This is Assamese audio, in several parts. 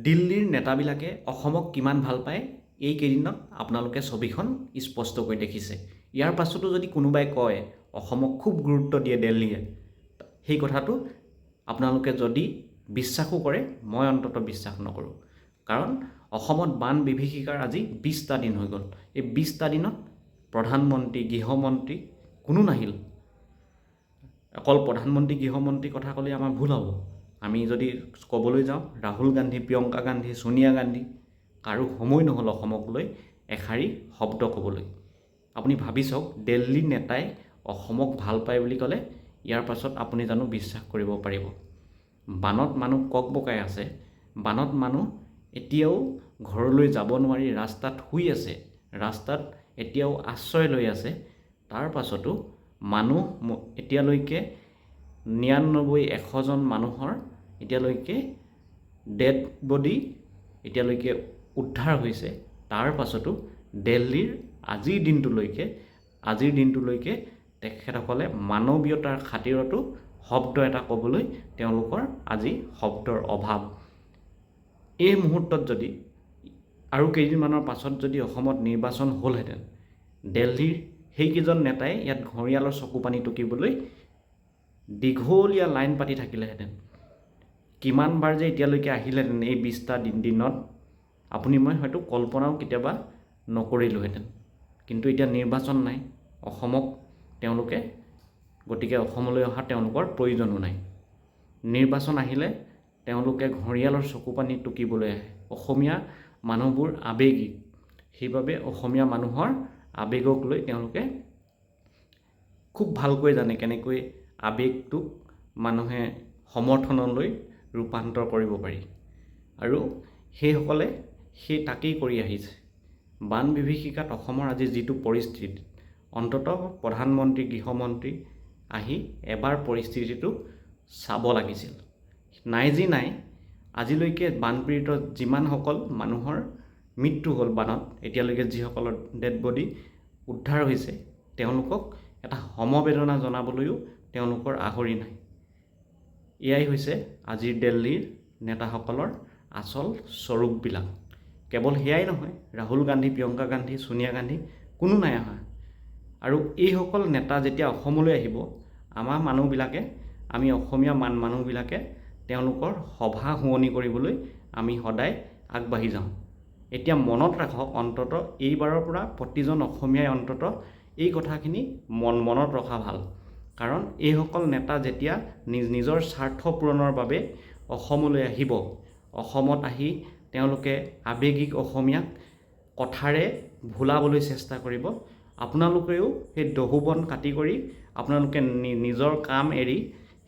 দিল্লীৰ নেতাবিলাকে অসমক কিমান ভাল পায় এইকেইদিনত আপোনালোকে ছবিখন স্পষ্টকৈ দেখিছে। ইয়াৰ পাছতো যদি কোনোবাই কয় অসমক খুব গুৰুত্ব দিয়ে দিল্লীয়ে, সেই কথাটো আপোনালোকে যদি বিশ্বাসো কৰে, মই অন্ততঃ বিশ্বাস নকৰোঁ। কাৰণ অসমত বান বিভীষিকাৰ আজি 20টা দিন হৈ গ'ল। এই 20টা দিনত প্ৰধানমন্ত্ৰী, গৃহমন্ত্ৰী কোনো নাহিল। অকল প্ৰধানমন্ত্ৰী, গৃহমন্ত্ৰীৰ কথা ক'লে আমাৰ ভুল হ'ব। আমি যদি ক'বলৈ যাওঁ, ৰাহুল গান্ধী, প্ৰিয়ংকা গান্ধী, সোনিয়া গান্ধী, কাৰো সময় নহ'ল অসমক লৈ এষাৰি শব্দ ক'বলৈ। আপুনি ভাবি চাওক, দিল্লীৰ নেতাই অসমক ভাল পায় বুলি ক'লে ইয়াৰ পাছত আপুনি জানো বিশ্বাস কৰিব পাৰিব? বানত মানুহ ককবকাই আছে, বানত মানুহ এতিয়াও ঘৰলৈ যাব নোৱাৰি ৰাস্তাত শুই আছে, ৰাস্তাত এতিয়াও আশ্ৰয় লৈ আছে। তাৰ পাছতো মানুহ এতিয়ালৈকে 99-100জন মানুহৰ এতিয়ালৈকে ডেড বডি এতিয়ালৈকে উদ্ধাৰ হৈছে। তাৰ পাছতো দিল্লীৰ আজিৰ দিনটোলৈকে তেখেতসকলে মানৱীয়তাৰ খাতিৰতো শব্দ এটা ক'বলৈ তেওঁলোকৰ আজি শব্দৰ অভাৱ। এই মুহূৰ্তত যদি আৰু কেইদিনমানৰ পাছত যদি অসমত নিৰ্বাচন হ'লহেঁতেন, দিল্লীৰ সেইকেইজন নেতাই ইয়াত ঘঁৰিয়ালৰ চকু পানী টুকিবলৈ দীঘলীয়া লাইন পাতি থাকিলেহেঁতেন। কিমানবাৰ যে এতিয়ালৈকে আহিলেহেঁতেন এই 20টা দিনত আপুনি মই হয়তো কল্পনাও কেতিয়াবা নকৰিলোহেঁতেন। কিন্তু এতিয়া নিৰ্বাচন নাই অসমক তেওঁলোকে, গতিকে অসমলৈ অহা তেওঁলোকৰ প্ৰয়োজনো নাই। নিৰ্বাচন আহিলে তেওঁলোকে ঘঁৰিয়ালৰ চকু পানী টুকিবলৈ আহে। অসমীয়া মানুহবোৰ আৱেগিক, সেইবাবে অসমীয়া মানুহৰ আৱেগক লৈ তেওঁলোকে খুব ভালকৈ জানে কেনেকৈ আৱেগটোক মানুহে সমৰ্থনলৈ ৰূপান্তৰ কৰিব পাৰি। আৰু সেইসকলে তাকেই কৰি আহিছে। বান বিভীষিকাত অসমৰ আজি যিটো পৰিস্থিতি, অন্ততঃ প্ৰধানমন্ত্ৰী, গৃহমন্ত্ৰী আহি এবাৰ পৰিস্থিতিটো চাব লাগিছিল। নাই যি নাই, আজিলৈকে বানপীড়িত যিমানসকল মানুহৰ মৃত্যু হ'ল বানত, এতিয়ালৈকে যিসকলৰ ডেড বডি উদ্ধাৰ হৈছে, তেওঁলোকক এটা সমবেদনা জনাবলৈও তেওঁলোকৰ আহৰি নাই। এয়াই হৈছে আজিৰ দিল্লীৰ নেতাসকলৰ আচল স্বৰূপবিলাক। কেৱল সেয়াই নহয়, ৰাহুল গান্ধী, প্ৰিয়ংকা গান্ধী, সোনিয়া গান্ধী কোনো নাই অহা। আৰু এইসকল নেতা যেতিয়া অসমলৈ আহিব, আমাৰ মানুহবিলাকে, আমি অসমীয়া মানুহবিলাকে তেওঁলোকৰ সভা শুৱনি কৰিবলৈ আমি সদায় আগবাঢ়ি যাওঁ। এতিয়া মনত ৰাখক, অন্ততঃ এইবাৰৰ পৰা প্ৰতিজন অসমীয়াই অন্ততঃ এই কথাখিনি মনত ৰখা ভাল। কাৰণ এইসকল নেতা যেতিয়া নিজৰ স্বাৰ্থ পূৰণৰ বাবে অসমলৈ আহিব, অসমত আহি তেওঁলোকে আৱেগিক অসমীয়াক কথাৰে ভুলাবলৈ চেষ্টা কৰিব, আপোনালোকেও সেই দহুবন কাটি কৰি আপোনালোকে নিজৰ কাম এৰি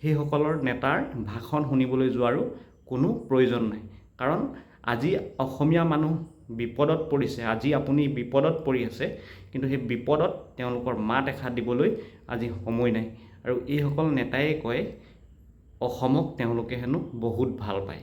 সেইসকলৰ নেতাৰ ভাষণ শুনিবলৈ যোৱাৰো কোনো প্ৰয়োজন নাই। কাৰণ আজি অসমীয়া মানুহ বিপদত পৰিছে, আজি আপুনি বিপদত পৰি আছে, কিন্তু সেই বিপদত তেওঁলোকৰ মাত এষাৰ দিবলৈ আজি সময় নাই। আৰু এইসকল নেতাই কয় অসমক তেওঁলোকে হেনো বহুত ভাল পায়।